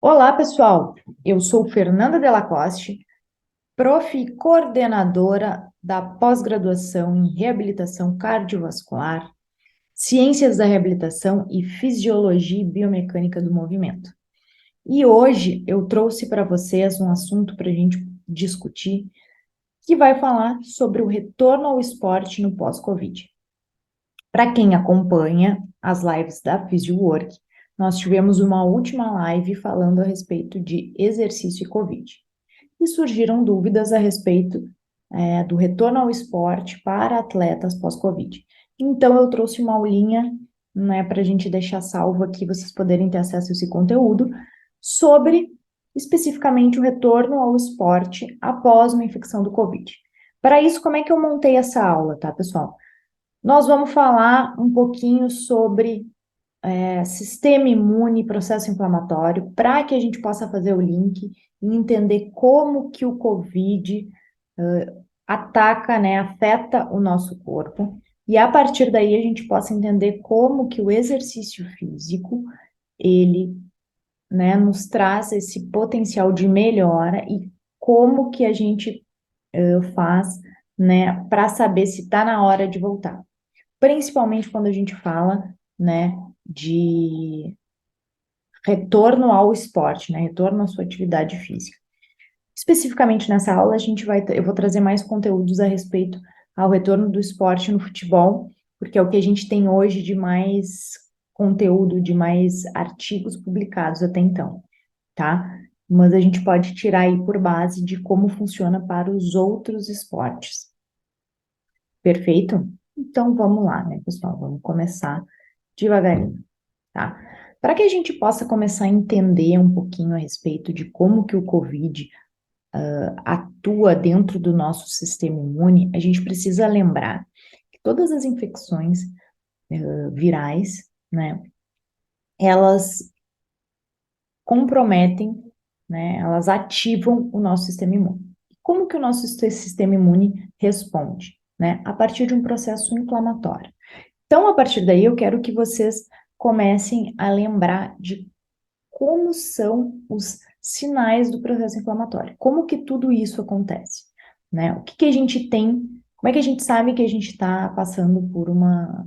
Olá, pessoal. Eu sou Fernanda Della Coste, prof. e coordenadora da pós-graduação em Reabilitação Cardiovascular, Ciências da Reabilitação e Fisiologia e Biomecânica do Movimento. E hoje eu trouxe para vocês um assunto para a gente discutir, que vai falar sobre o retorno ao esporte no pós-Covid. Para quem acompanha as lives da PhysioWork, nós tivemos uma última live falando a respeito de exercício e Covid. E surgiram dúvidas a respeito do retorno ao esporte para atletas pós-Covid. Então, eu trouxe uma aulinha, né, para a gente deixar salvo aqui, vocês poderem ter acesso a esse conteúdo, sobre especificamente o retorno ao esporte após uma infecção do Covid. Para isso, como é que eu montei essa aula, tá, pessoal? Nós vamos falar um pouquinho sobre sistema imune, processo inflamatório, para que a gente possa fazer o link e entender como que o COVID ataca, né, afeta o nosso corpo, e a partir daí a gente possa entender como que o exercício físico, ele, né, nos traz esse potencial de melhora e como que a gente faz, né, para saber se está na hora de voltar. Principalmente quando a gente fala, né, de retorno ao esporte, né? Retorno à sua atividade física. Especificamente nessa aula, eu vou trazer mais conteúdos a respeito ao retorno do esporte no futebol, porque é o que a gente tem hoje de mais conteúdo, de mais artigos publicados até então, tá? Mas a gente pode tirar aí por base de como funciona para os outros esportes. Perfeito? Então vamos lá, né, pessoal? Vamos começar devagarinho, tá? Para que a gente possa começar a entender um pouquinho a respeito de como que o COVID atua dentro do nosso sistema imune, a gente precisa lembrar que todas as infecções virais, né, elas comprometem, né, elas ativam o nosso sistema imune. Como que o nosso sistema imune responde, né? A partir de um processo inflamatório. Então, a partir daí, eu quero que vocês comecem a lembrar de como são os sinais do processo inflamatório, como que tudo isso acontece, né? O que que a gente tem, como é que a gente sabe que a gente está passando por uma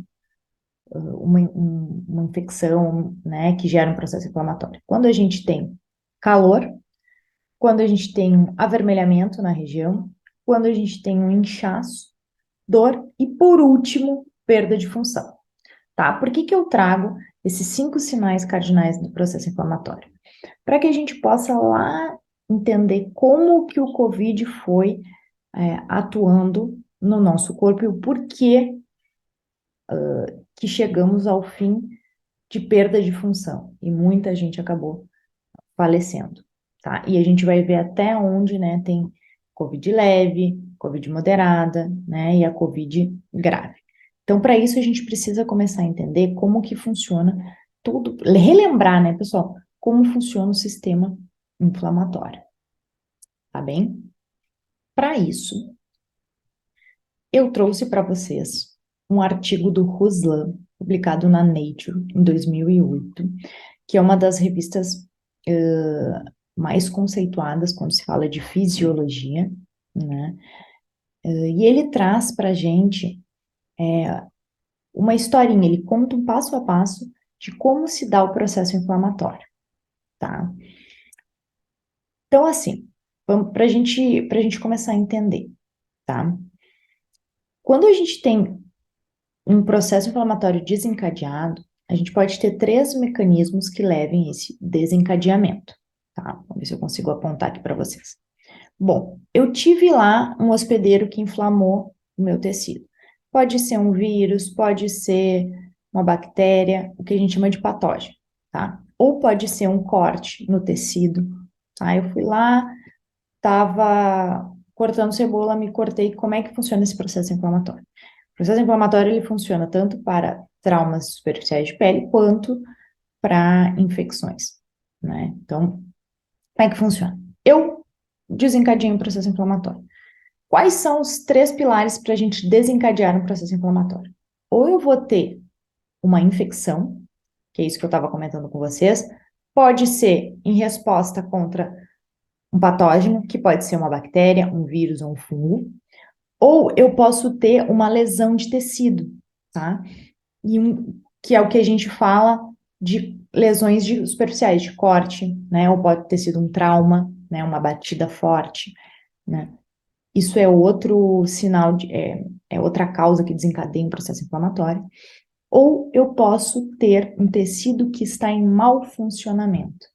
infecção, né, que gera um processo inflamatório? Quando a gente tem calor, quando a gente tem um avermelhamento na região, quando a gente tem um inchaço, dor e, por último, perda de função. Tá? Por que que eu trago esses 5 sinais cardinais do processo inflamatório? Para que a gente possa lá entender como que o COVID foi atuando no nosso corpo e o porquê que chegamos ao fim de perda de função. E muita gente acabou falecendo, tá? E a gente vai ver até onde, né, tem COVID leve, COVID moderada, né, e a COVID grave. Então, para isso, a gente precisa começar a entender como que funciona tudo, relembrar, né, pessoal, como funciona o sistema inflamatório, tá bem? Para isso, eu trouxe para vocês um artigo do Ruslan, publicado na Nature, em 2008, que é uma das revistas mais conceituadas quando se fala de fisiologia, né? E ele traz para a gente uma historinha, ele conta um passo a passo de como se dá o processo inflamatório, tá? Então, assim, para a gente começar a entender, tá? Quando a gente tem um processo inflamatório desencadeado, a gente pode ter 3 mecanismos que levem esse desencadeamento, tá? Vamos ver se eu consigo apontar aqui para vocês. Bom, eu tive lá um hospedeiro que inflamou o meu tecido. Pode ser um vírus, pode ser uma bactéria, o que a gente chama de patógeno, tá? Ou pode ser um corte no tecido, tá? Eu fui lá, tava cortando cebola, me cortei. Como é que funciona esse processo inflamatório? O processo inflamatório, ele funciona tanto para traumas superficiais de pele, quanto para infecções, né? Então, como é que funciona? Eu desencadeei um processo inflamatório. Quais são os 3 pilares para a gente desencadear um processo inflamatório? Ou eu vou ter uma infecção, que é isso que eu estava comentando com vocês, Pode ser em resposta contra um patógeno, que pode ser uma bactéria, um vírus ou um fungo, ou eu posso ter uma lesão de tecido, tá? Que é o que a gente fala de lesões superficiais, de corte, né? Ou pode ter sido um trauma, né? Uma batida forte, né? Isso é outro sinal, é outra causa que desencadeia um processo inflamatório. Ou eu posso ter um tecido que está em mau funcionamento,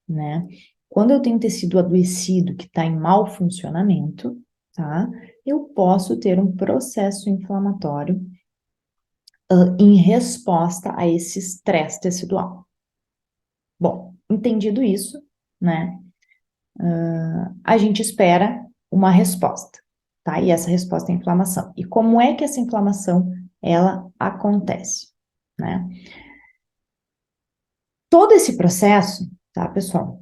né? Quando eu tenho tecido adoecido que está em mau funcionamento, tá? Eu posso ter um processo inflamatório em resposta a esse estresse tecidual. Bom, entendido isso, né? A gente espera uma resposta, tá? E essa resposta é a inflamação. E como é que essa inflamação ela acontece, né? Todo esse processo, tá, pessoal,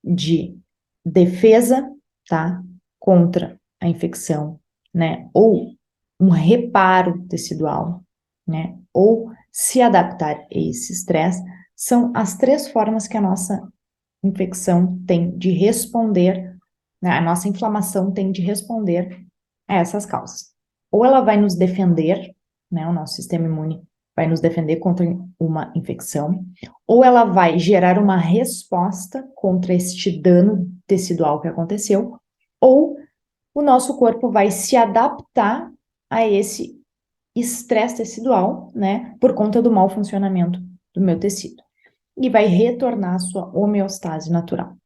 de defesa, tá, contra a infecção, né, ou um reparo tecidual, né, ou se adaptar a esse estresse, são as três formas que a nossa infecção tem de responder, né, a nossa inflamação tem de responder a essas causas. Ou ela vai nos defender, né, o nosso sistema imune vai nos defender contra uma infecção, ou ela vai gerar uma resposta contra este dano tecidual que aconteceu, ou o nosso corpo vai se adaptar a esse estresse tecidual, né, por conta do mau funcionamento do meu tecido, e vai retornar à sua homeostase natural,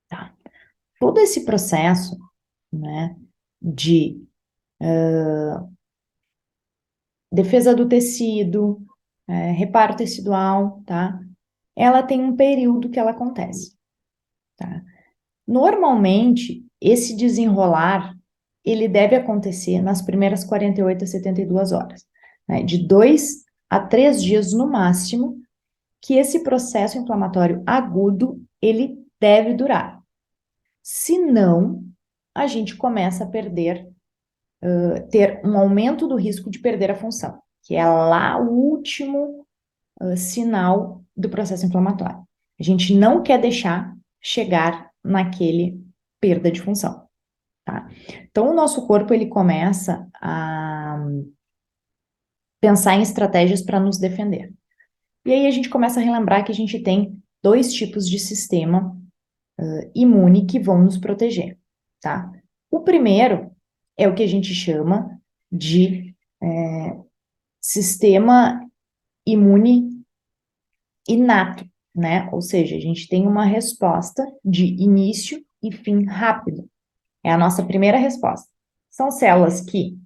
tá? Todo esse processo, né, de defesa do tecido, reparo tecidual, tá? Ela tem um período que ela acontece, tá? Normalmente, esse desenrolar, ele deve acontecer nas primeiras 48 a 72 horas, né? De 2 a 3 dias no máximo, que esse processo inflamatório agudo, ele deve durar. Se não, a gente começa a ter um aumento do risco de perder a função, que é lá o último sinal do processo inflamatório. A gente não quer deixar chegar naquele perda de função, tá? Então, o nosso corpo, ele começa a pensar em estratégias para nos defender. E aí a gente começa a relembrar que a gente tem dois tipos de sistema imune que vão nos proteger, tá? O primeiro é o que a gente chama de sistema imune inato, né? Ou seja, a gente tem uma resposta de início e fim rápido. É a nossa primeira resposta. São células que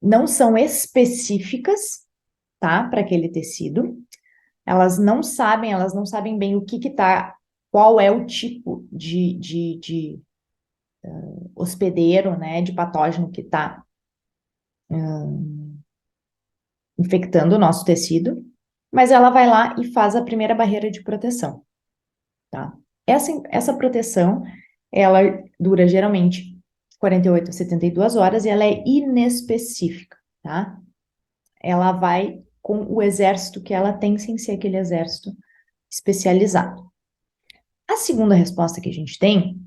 não são específicas, tá, para aquele tecido. Elas não sabem bem o que tá, qual é o tipo de hospedeiro, né, de patógeno que está infectando o nosso tecido, mas ela vai lá e faz a primeira barreira de proteção, tá? Essa proteção, ela dura geralmente 48 a 72 horas e ela é inespecífica, tá? Ela vai com o exército que ela tem, sem ser aquele exército especializado. A segunda resposta que a gente tem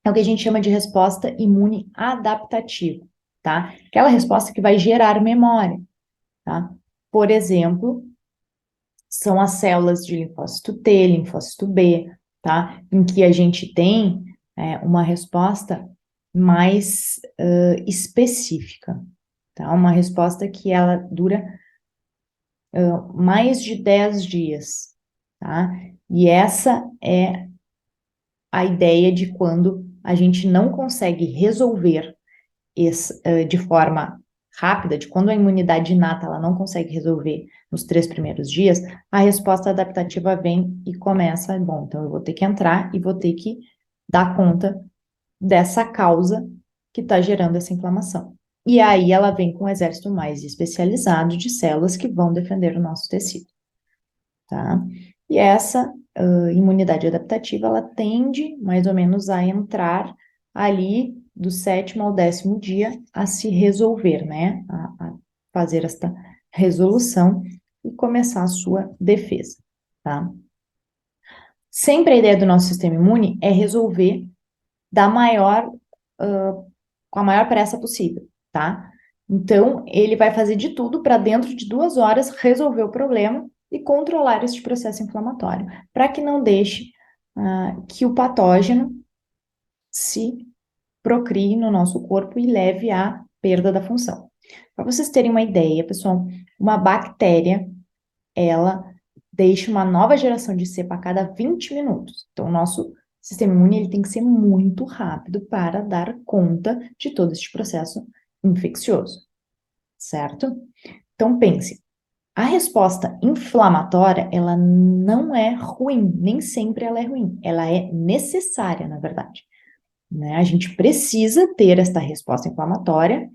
é o que a gente chama de resposta imune adaptativa, tá? Aquela resposta que vai gerar memória, tá? Por exemplo, são as células de linfócito T, linfócito B, tá? Em que a gente tem uma resposta mais específica, tá? Uma resposta que ela dura mais de 10 dias, tá? E essa é a ideia de quando a gente não consegue resolver de forma rápida, de quando a imunidade inata ela não consegue resolver nos 3 primeiros dias, a resposta adaptativa vem e começa, bom, então eu vou ter que entrar e vou ter que dar conta dessa causa que está gerando essa inflamação. E aí ela vem com um exército mais especializado de células que vão defender o nosso tecido, tá? E essa imunidade adaptativa, ela tende mais ou menos a entrar ali do 7º ao 10º dia a se resolver, né? A fazer esta resolução e começar a sua defesa, tá? Sempre a ideia do nosso sistema imune é resolver com a maior pressa possível, tá? Então, ele vai fazer de tudo para dentro de 2 horas resolver o problema e controlar este processo inflamatório, para que não deixe que o patógeno se procrie no nosso corpo e leve à perda da função. Para vocês terem uma ideia, pessoal, uma bactéria, ela deixa uma nova geração de cepa a cada 20 minutos. Então, o nosso sistema imune ele tem que ser muito rápido para dar conta de todo este processo infeccioso, certo? Então, pense, a resposta inflamatória, ela não é ruim, nem sempre ela é ruim, ela é necessária, na verdade, né? A gente precisa ter esta resposta inflamatória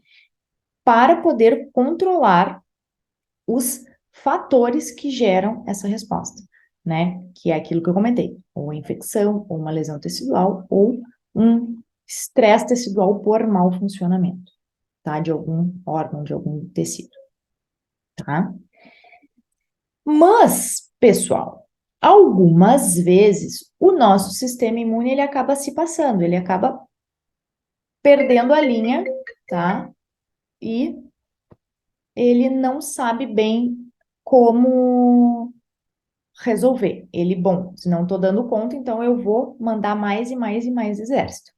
para poder controlar os fatores que geram essa resposta, né? Que é aquilo que eu comentei, ou infecção, ou uma lesão tecidual, ou um estresse tecidual por mau funcionamento, tá? De algum órgão, de algum tecido, tá? Mas, pessoal, algumas vezes o nosso sistema imune ele acaba se passando, ele acaba perdendo a linha, tá? E ele não sabe bem como resolver. Ele, bom, se não estou dando conta, então eu vou mandar mais e mais e mais exército,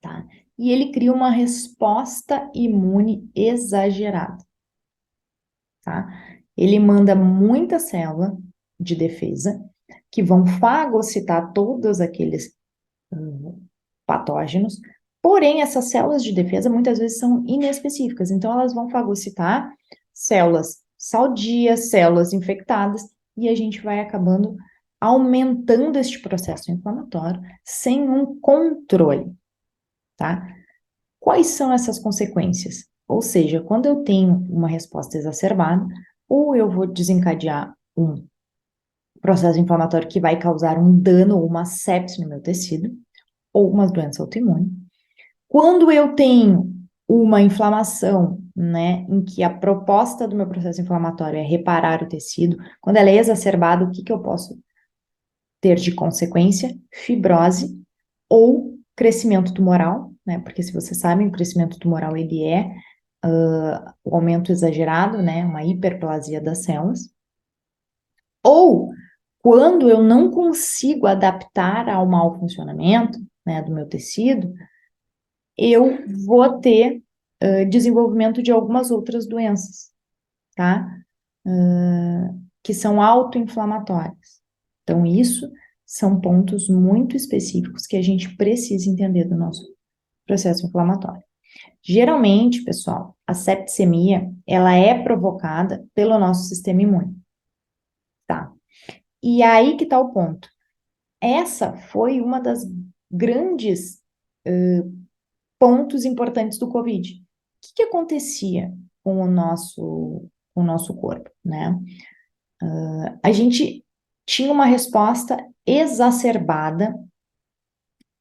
tá? E ele cria uma resposta imune exagerada, tá? Ele manda muita célula de defesa que vão fagocitar todos aqueles patógenos, porém essas células de defesa muitas vezes são inespecíficas, então elas vão fagocitar células sadias, células infectadas, e a gente vai acabando aumentando este processo inflamatório sem um controle, tá? Quais são essas consequências? Ou seja, quando eu tenho uma resposta exacerbada, ou eu vou desencadear um processo inflamatório que vai causar um dano ou uma sepse no meu tecido, ou uma doença autoimune. Quando eu tenho uma inflamação, né, em que a proposta do meu processo inflamatório é reparar o tecido, quando ela é exacerbada, o que eu posso ter de consequência? Fibrose ou crescimento tumoral, né, porque se vocês sabem, o crescimento tumoral, ele é o aumento exagerado, né, uma hiperplasia das células. Ou quando eu não consigo adaptar ao mau funcionamento, né, do meu tecido, eu vou ter desenvolvimento de algumas outras doenças, tá? Que são autoinflamatórias. Então, isso são pontos muito específicos que a gente precisa entender do nosso processo inflamatório. Geralmente, pessoal, a septicemia, ela é provocada pelo nosso sistema imune, tá? E aí que tá o ponto. Essa foi uma das grandes pontos importantes do Covid. O que acontecia com o nosso corpo, né? A gente tinha uma resposta exacerbada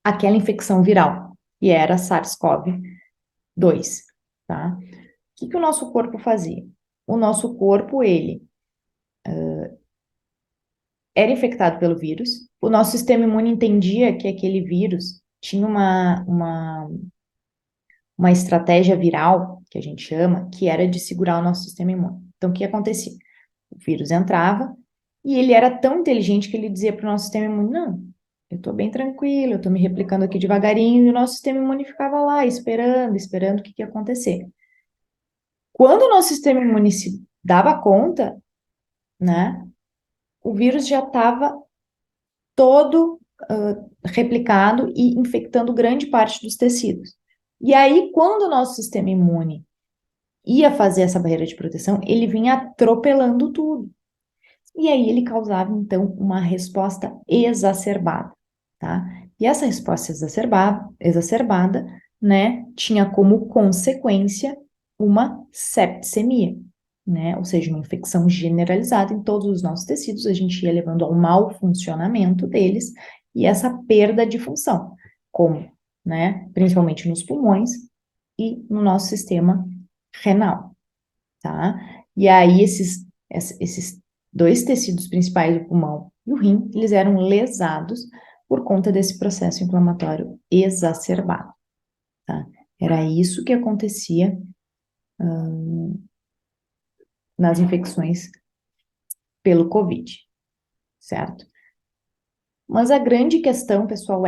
àquela infecção viral, que era SARS-CoV-2, tá? O que o nosso corpo fazia? O nosso corpo, ele era infectado pelo vírus, o nosso sistema imune entendia que aquele vírus tinha uma estratégia viral, que a gente chama, que era de segurar o nosso sistema imune. Então, o que acontecia? O vírus entrava e ele era tão inteligente que ele dizia para o nosso sistema imune: não, eu estou bem tranquilo, eu estou me replicando aqui devagarinho, e o nosso sistema imune ficava lá, esperando o que ia acontecer. Quando o nosso sistema imune se dava conta, né, o vírus já estava todo replicado e infectando grande parte dos tecidos. E aí, quando o nosso sistema imune ia fazer essa barreira de proteção, ele vinha atropelando tudo. E aí ele causava, então, uma resposta exacerbada, tá? E essa resposta exacerbada, né, tinha como consequência uma septicemia, né? Ou seja, uma infecção generalizada em todos os nossos tecidos, a gente ia levando ao mau funcionamento deles e essa perda de função, como, né, principalmente nos pulmões e no nosso sistema renal, tá? E aí esses dois tecidos principais do pulmão e o rim, eles eram lesados por conta desse processo inflamatório exacerbado, tá? Era isso que acontecia nas infecções pelo Covid, certo? Mas a grande questão, pessoal,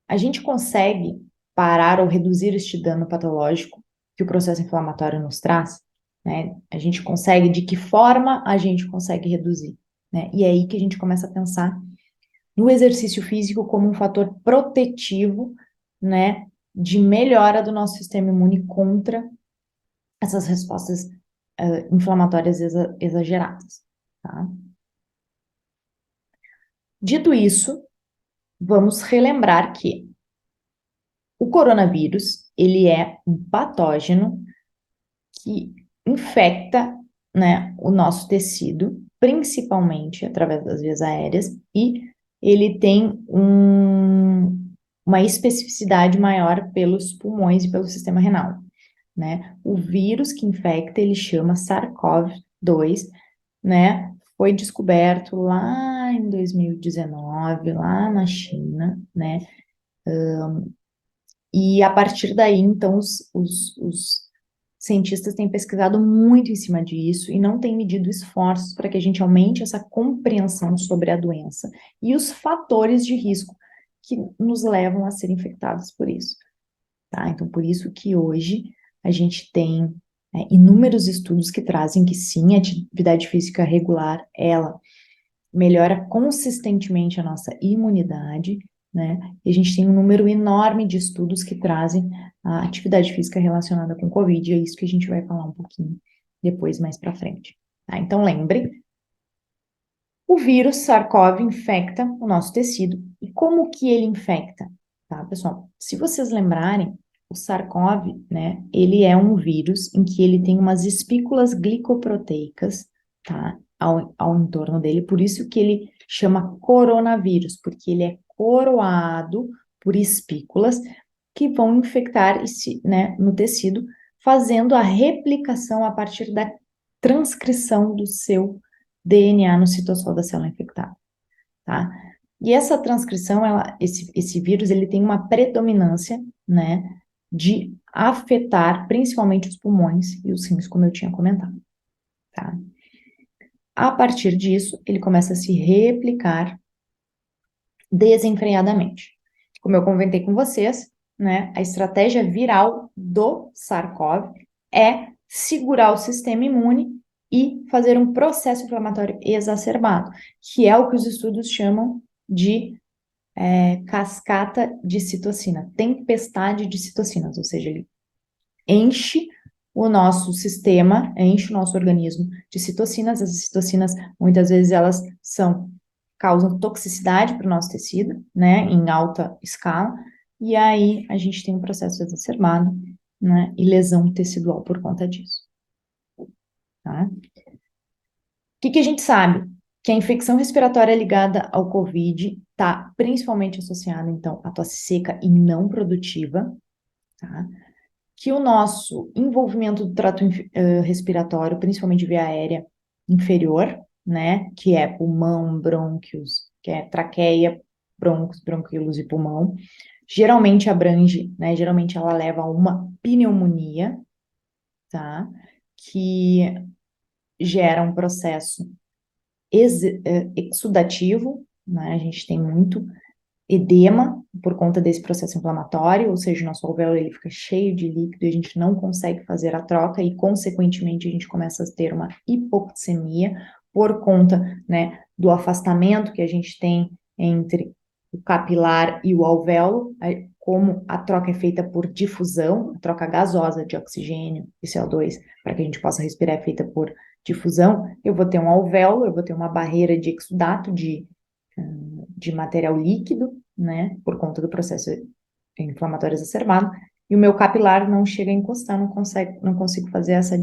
a gente consegue parar ou reduzir este dano patológico que o processo inflamatório nos traz, né? A gente consegue, de que forma a gente consegue reduzir, né? E é aí que a gente começa a pensar no exercício físico como um fator protetivo, né, de melhora do nosso sistema imune contra essas respostas inflamatórias exageradas, tá? Dito isso, vamos relembrar que o coronavírus, ele é um patógeno que infecta, né, o nosso tecido, principalmente através das vias aéreas, e ele tem uma especificidade maior pelos pulmões e pelo sistema renal, né? O vírus que infecta, ele chama SARS-CoV-2, né? Foi descoberto lá em 2019, lá na China, né? E a partir daí, então, os cientistas têm pesquisado muito em cima disso e não têm medido esforços para que a gente aumente essa compreensão sobre a doença e os fatores de risco que nos levam a ser infectados por isso, tá? Então, por isso que hoje a gente tem inúmeros estudos que trazem que sim, a atividade física regular, ela melhora consistentemente a nossa imunidade, né? E a gente tem um número enorme de estudos que trazem a atividade física relacionada com Covid, e é isso que a gente vai falar um pouquinho depois, mais para frente. Tá? Então, lembre, o vírus SARS-CoV infecta o nosso tecido. E como que ele infecta? Tá, pessoal? Se vocês lembrarem, o SARS-CoV, né, ele é um vírus em que ele tem umas espículas glicoproteicas, tá, ao entorno dele, por isso que ele chama coronavírus, porque ele é coroado por espículas que vão infectar esse, né, no tecido, fazendo a replicação a partir da transcrição do seu DNA no citosol da célula infectada, tá? E essa transcrição, esse vírus, ele tem uma predominância, né, de afetar principalmente os pulmões e os rins, como eu tinha comentado, tá? A partir disso, ele começa a se replicar desenfreadamente. Como eu comentei com vocês, né, a estratégia viral do SARS-CoV é segurar o sistema imune e fazer um processo inflamatório exacerbado, que é o que os estudos chamam de cascata de citocina, tempestade de citocinas, ou seja, ele enche o nosso sistema, enche o nosso organismo de citocinas. Essas citocinas, muitas vezes, elas causam toxicidade para o nosso tecido, né, em alta escala, e aí a gente tem um processo exacerbado, né, e lesão tecidual por conta disso, tá? O que a gente sabe? Que a infecção respiratória ligada ao COVID está principalmente associada, então, à tosse seca e não produtiva, tá? Que o nosso envolvimento do trato respiratório, principalmente via aérea inferior, né, que é pulmão, brônquios, que é traqueia, brônquios, bronquíolos e pulmão, geralmente abrange, né, geralmente ela leva a uma pneumonia, tá, que gera um processo exudativo, né, a gente tem muito edema por conta desse processo inflamatório, ou seja, o nosso alvéolo ele fica cheio de líquido e a gente não consegue fazer a troca e, consequentemente, a gente começa a ter uma hipoxemia por conta, né, do afastamento que a gente tem entre o capilar e o alvéolo, como a troca é feita por difusão, a troca gasosa de oxigênio e CO2, para que a gente possa respirar, é feita por difusão, eu vou ter um alvéolo, eu vou ter uma barreira de exudato de material líquido, né, por conta do processo inflamatório exacerbado, e o meu capilar não chega a encostar, não consigo fazer essa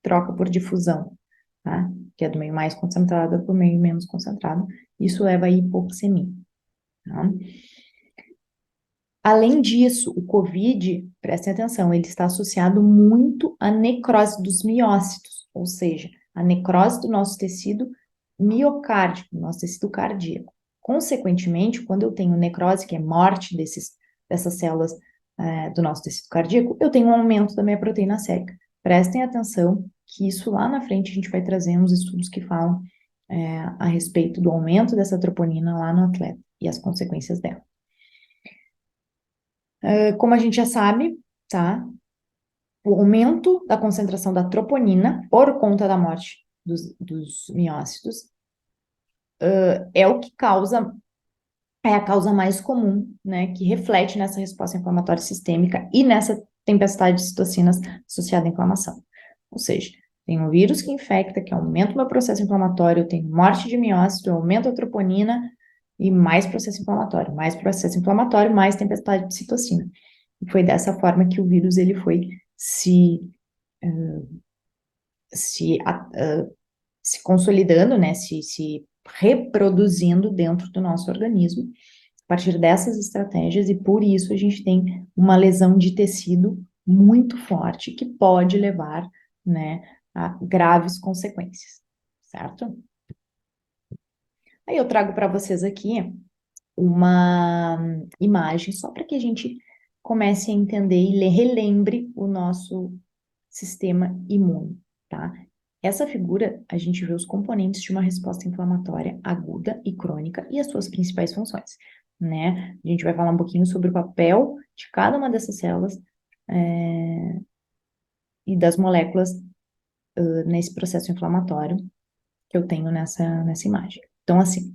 troca por difusão, tá? Que é do meio mais concentrado para o meio menos concentrado. Isso leva a hipoxemia, tá? Além disso, o COVID, prestem atenção, ele está associado muito à necrose dos miócitos, ou seja, a necrose do nosso tecido miocárdico, do nosso tecido cardíaco. Consequentemente, quando eu tenho necrose, que é morte dessas células do nosso tecido cardíaco, eu tenho um aumento da minha proteína sérica. Prestem atenção que isso lá na frente a gente vai trazer uns estudos que falam a respeito do aumento dessa troponina lá no atleta e as consequências dela. Como a gente já sabe, tá? O aumento da concentração da troponina por conta da morte dos miócitos é o que causa, é a causa mais comum, né, que reflete nessa resposta inflamatória sistêmica e nessa tempestade de citocinas associada à inflamação. Ou seja, tem um vírus que infecta, que aumenta o meu processo inflamatório, eu tenho morte de miócito, eu aumento a troponina e mais processo inflamatório, mais tempestade de citocina. E foi dessa forma que o vírus ele foi se, se consolidando, né, se reproduzindo dentro do nosso organismo, a partir dessas estratégias, e por isso a gente tem uma lesão de tecido muito forte, que pode levar, né, a graves consequências, certo? Aí eu trago para vocês aqui uma imagem, só para que a gente comece a entender e relembre o nosso sistema imune, tá? Essa figura, a gente vê os componentes de uma resposta inflamatória aguda e crônica e as suas principais funções, né? A gente vai falar um pouquinho sobre o papel de cada uma dessas células e das moléculas nesse processo inflamatório que eu tenho nessa imagem. Então, assim,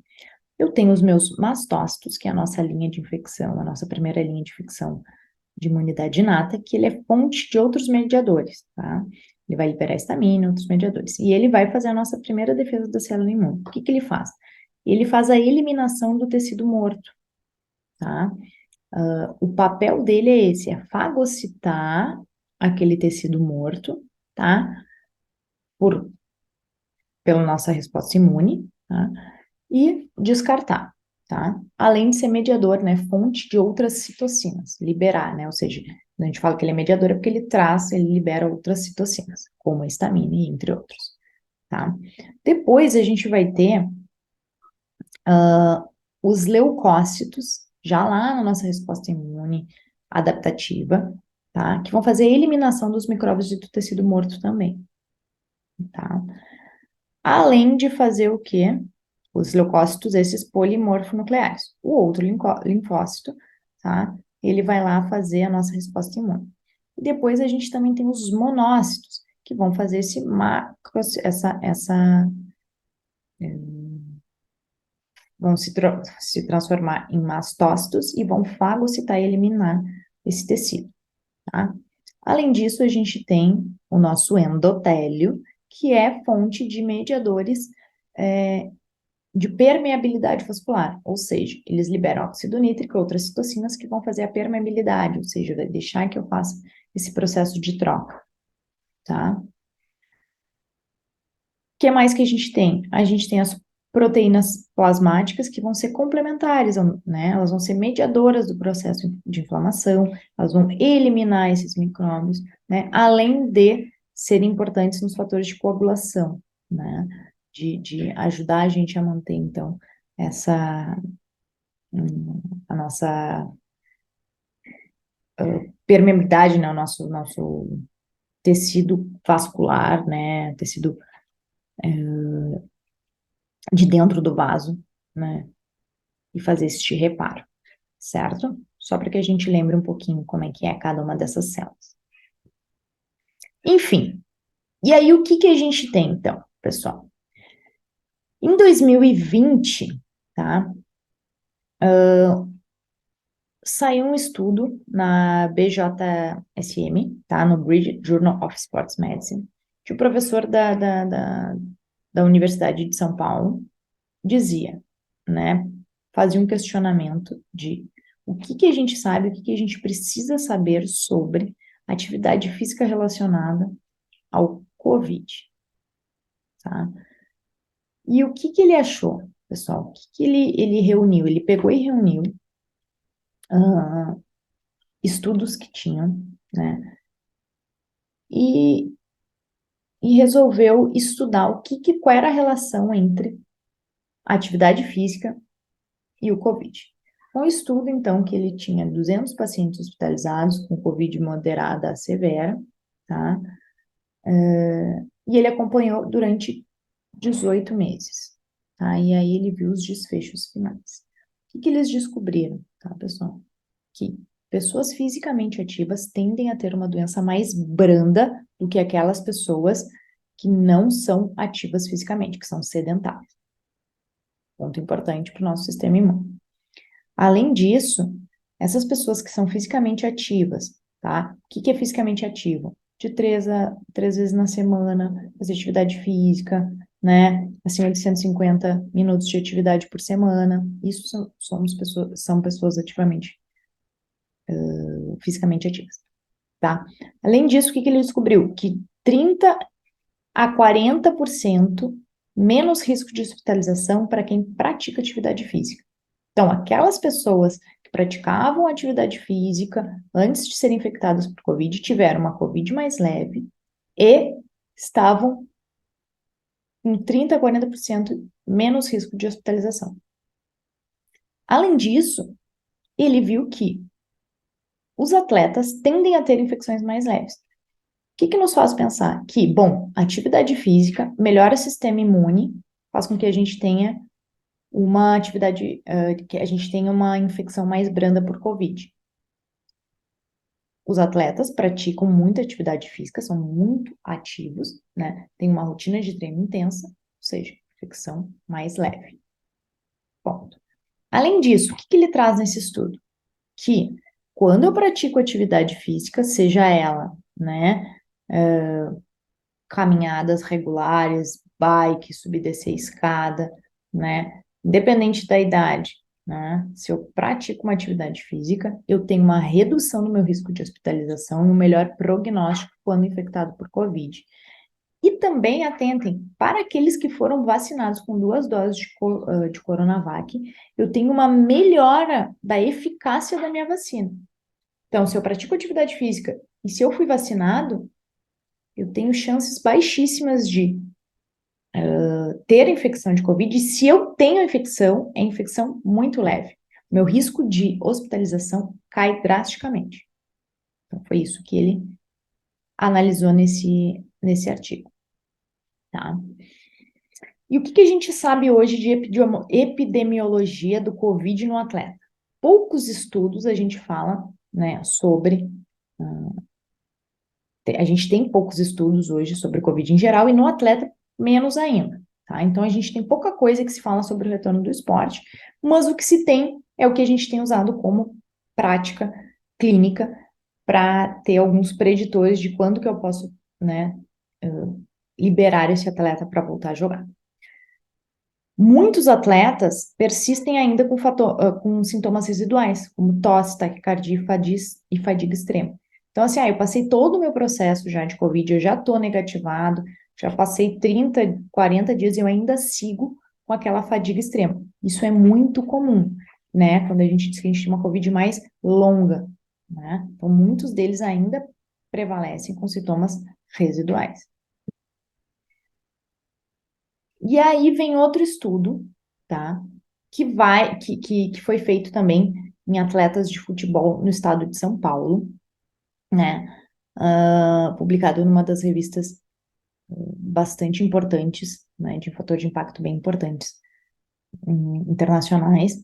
eu tenho os meus mastócitos, que é a nossa linha de infecção, a nossa primeira linha de infecção de imunidade inata, que ele é fonte de outros mediadores, tá? Ele vai liberar histamina, outros mediadores. E ele vai fazer a nossa primeira defesa da célula imune. O que que ele faz? Ele faz a eliminação do tecido morto, tá? O papel dele é esse, é fagocitar aquele tecido morto, tá? Pela nossa resposta imune, tá? E descartar, tá? Além de ser mediador, né, fonte de outras citocinas, liberar, né, ou seja, quando a gente fala que ele é mediador é porque ele libera outras citocinas, como a histamina e entre outros, tá? Depois a gente vai ter os leucócitos, já lá na nossa resposta imune adaptativa, tá? Que vão fazer a eliminação dos micróbios do tecido morto também, tá? Além de fazer o quê? Os leucócitos, esses polimorfonucleares. O outro linfócito, tá? Ele vai lá fazer a nossa resposta imune. E depois a gente também tem os monócitos, que vão fazer vão se transformar em mastócitos e vão fagocitar e eliminar esse tecido, tá? Além disso, a gente tem o nosso endotélio, que é fonte de mediadores de permeabilidade vascular, ou seja, eles liberam óxido nítrico e outras citocinas que vão fazer a permeabilidade, ou seja, vai deixar que eu faça esse processo de troca, tá? O que mais que a gente tem? A gente tem as proteínas plasmáticas que vão ser complementares, né? Elas vão ser mediadoras do processo de inflamação, elas vão eliminar esses micróbios, né? Além de serem importantes nos fatores de coagulação, né? De ajudar a gente a manter, então, essa a nossa permeabilidade, né, o nosso tecido vascular, né, tecido de dentro do vaso, né, e fazer este reparo, certo? Só para que a gente lembre um pouquinho como é que é cada uma dessas células. Enfim, e aí o que que a gente tem, então, pessoal? Em 2020, tá, saiu um estudo na BJSM, tá, no British Journal of Sports Medicine, que o professor da Universidade de São Paulo dizia, né, fazia um questionamento de o que que a gente sabe, o que que a gente precisa saber sobre atividade física relacionada ao COVID, tá? E o que que ele achou, pessoal? O que que ele reuniu? Ele pegou e reuniu ah, estudos que tinham, né? E e resolveu estudar qual era a relação entre a atividade física e o Covid. Um estudo, então, que ele tinha 200 pacientes hospitalizados com Covid moderada a severa, tá? E ele acompanhou durante 18 meses, tá? E aí ele viu os desfechos finais. O que eles descobriram, tá, pessoal? Que pessoas fisicamente ativas tendem a ter uma doença mais branda do que aquelas pessoas que não são ativas fisicamente, que são sedentárias. Ponto importante para o nosso sistema imune. Além disso, essas pessoas que são fisicamente ativas, tá? O que é fisicamente ativo? De 3 vezes na semana, fazer atividade física, né? Acima de 150 minutos de atividade por semana. Isso são pessoas ativamente, fisicamente ativas, tá? Além disso, o que ele descobriu? Que 30 a 40% menos risco de hospitalização para quem pratica atividade física. Então, aquelas pessoas que praticavam atividade física antes de serem infectadas por Covid tiveram uma Covid mais leve e estavam com 30 a 40% menos risco de hospitalização. Além disso, ele viu que os atletas tendem a ter infecções mais leves. O que nos faz pensar? Que, bom, atividade física melhora o sistema imune, faz com que a gente tenha uma atividade, que a gente tenha uma infecção mais branda por Covid. Os atletas praticam muita atividade física, são muito ativos, né? Tem uma rotina de treino intensa, ou seja, infecção mais leve. Ponto. Além disso, o que ele traz nesse estudo? Que quando eu pratico atividade física, seja ela, né, caminhadas regulares, bike, subir e descer escada, né, independente da idade, né, se eu pratico uma atividade física, eu tenho uma redução no meu risco de hospitalização e um melhor prognóstico quando infectado por Covid. E também atentem, para aqueles que foram vacinados com 2 doses de Coronavac, eu tenho uma melhora da eficácia da minha vacina. Então, se eu pratico atividade física e se eu fui vacinado, eu tenho chances baixíssimas de ter infecção de Covid. E se eu tenho a infecção, é infecção muito leve. Meu risco de hospitalização cai drasticamente. Então, foi isso que ele analisou nesse artigo, tá? E o que a gente sabe hoje de epidemiologia do Covid no atleta? Poucos estudos a gente fala, né, sobre... a gente tem poucos estudos hoje sobre o Covid em geral e no atleta menos ainda, tá? Então, a gente tem pouca coisa que se fala sobre o retorno do esporte, mas o que se tem é o que a gente tem usado como prática clínica para ter alguns preditores de quando que eu posso, né, liberar esse atleta para voltar a jogar. Muitos atletas persistem ainda com sintomas residuais, como tosse, taquicardia e fadiga extrema. Então, assim, eu passei todo o meu processo já de Covid, eu já estou negativado, já passei 30, 40 dias e eu ainda sigo com aquela fadiga extrema. Isso é muito comum, né? Quando a gente diz que a gente tem uma Covid mais longa, né? Então, muitos deles ainda prevalecem com sintomas residuais. E aí vem outro estudo, tá? Que foi feito também em atletas de futebol no estado de São Paulo, né? Publicado numa das revistas bastante importantes, né? De fator de impacto bem importantes, internacionais,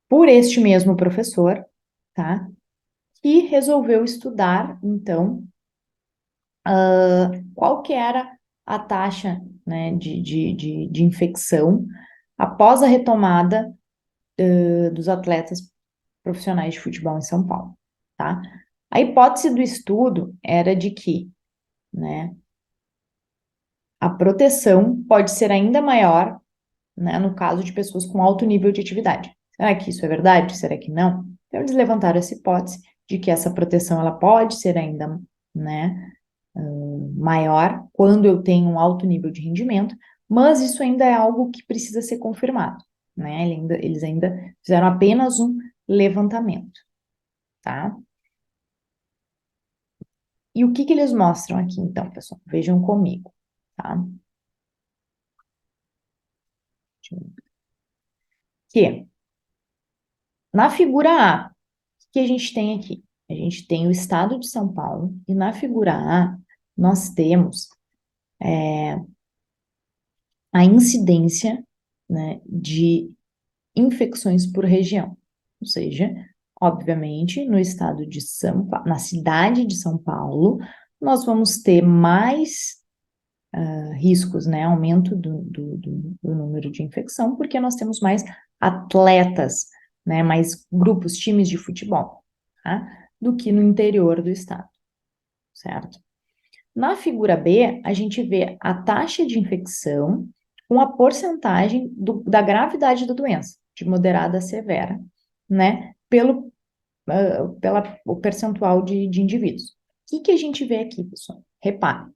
por este mesmo professor, tá? Que resolveu estudar, então, qual que era a taxa, né, de infecção após a retomada dos atletas profissionais de futebol em São Paulo, tá? A hipótese do estudo era de que, né, a proteção pode ser ainda maior, né, no caso de pessoas com alto nível de atividade. Será que isso é verdade? Será que não? Então, eles levantaram essa hipótese de que essa proteção ela pode ser ainda, né, maior quando eu tenho um alto nível de rendimento, mas isso ainda é algo que precisa ser confirmado, né? Eles ainda fizeram apenas um levantamento, tá? E o que eles mostram aqui, então, pessoal? Vejam comigo. tá? Que na figura A, o que a gente tem aqui? A gente tem o estado de São Paulo, e na figura A, nós temos a incidência, né, de infecções por região. Ou seja, obviamente, no estado de São Paulo, na cidade de São Paulo, nós vamos ter mais riscos, né, aumento do número de infecção, porque nós temos mais atletas, né, mais grupos, times de futebol, tá? Do que no interior do estado, certo? Na figura B, a gente vê a taxa de infecção com a porcentagem da gravidade da doença, de moderada a severa, né, pela o percentual de indivíduos. O que a gente vê aqui, pessoal? Repare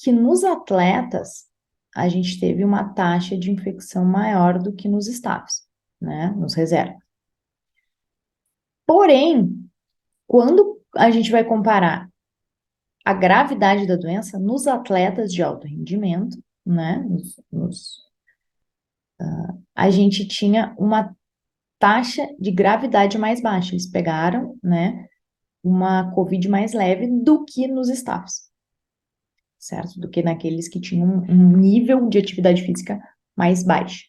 que nos atletas a gente teve uma taxa de infecção maior do que nos estáveis, né, nos reservas. Porém, quando a gente vai comparar a gravidade da doença nos atletas de alto rendimento, né, a gente tinha uma taxa de gravidade mais baixa. Eles pegaram, né, uma COVID mais leve do que nos estáveis, certo? Do que naqueles que tinham um nível de atividade física mais baixo,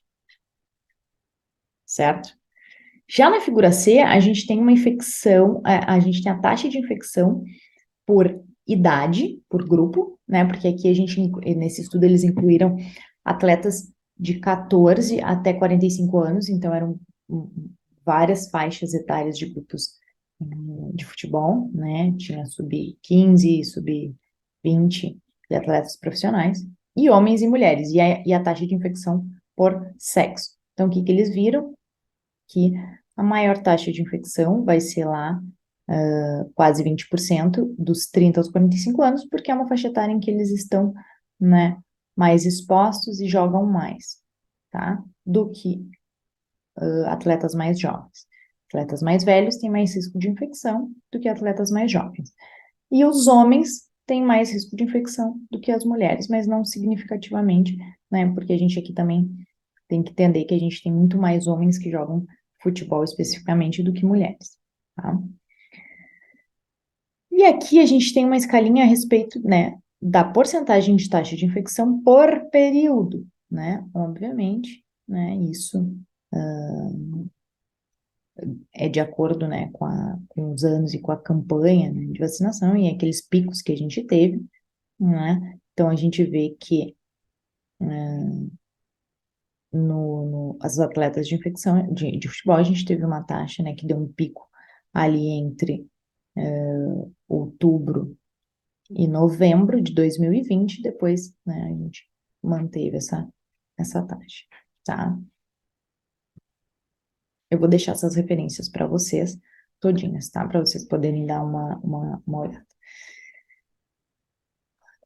certo? Já na figura C, a gente tem uma infecção, a gente tem a taxa de infecção por idade, por grupo, né? Porque aqui a gente, nesse estudo, eles incluíram atletas de 14 até 45 anos, então eram várias faixas etárias de grupos de futebol, né? Tinha sub-15, sub-20 de atletas profissionais, e homens e mulheres, e a taxa de infecção por sexo. Então, o que que eles viram? Que a maior taxa de infecção vai ser lá quase 20% dos 30 aos 45 anos, porque é uma faixa etária em que eles estão, né, mais expostos e jogam mais, tá? Do que atletas mais jovens. Atletas mais velhos têm mais risco de infecção do que atletas mais jovens. E os homens têm mais risco de infecção do que as mulheres, mas não significativamente, né? Porque a gente aqui também tem que entender que a gente tem muito mais homens que jogam futebol especificamente do que mulheres, tá? E aqui a gente tem uma escalinha a respeito, né, da porcentagem de taxa de infecção por período, né? Obviamente, né, isso é de acordo, né, com os anos e com a campanha, né, de vacinação e aqueles picos que a gente teve, né? Então a gente vê que as atletas de infecção de futebol a gente teve uma taxa, né, que deu um pico ali entre outubro e novembro de 2020, depois, né, a gente manteve essa taxa, tá? Eu vou deixar essas referências para vocês todinhas, tá? Para vocês poderem dar uma olhada.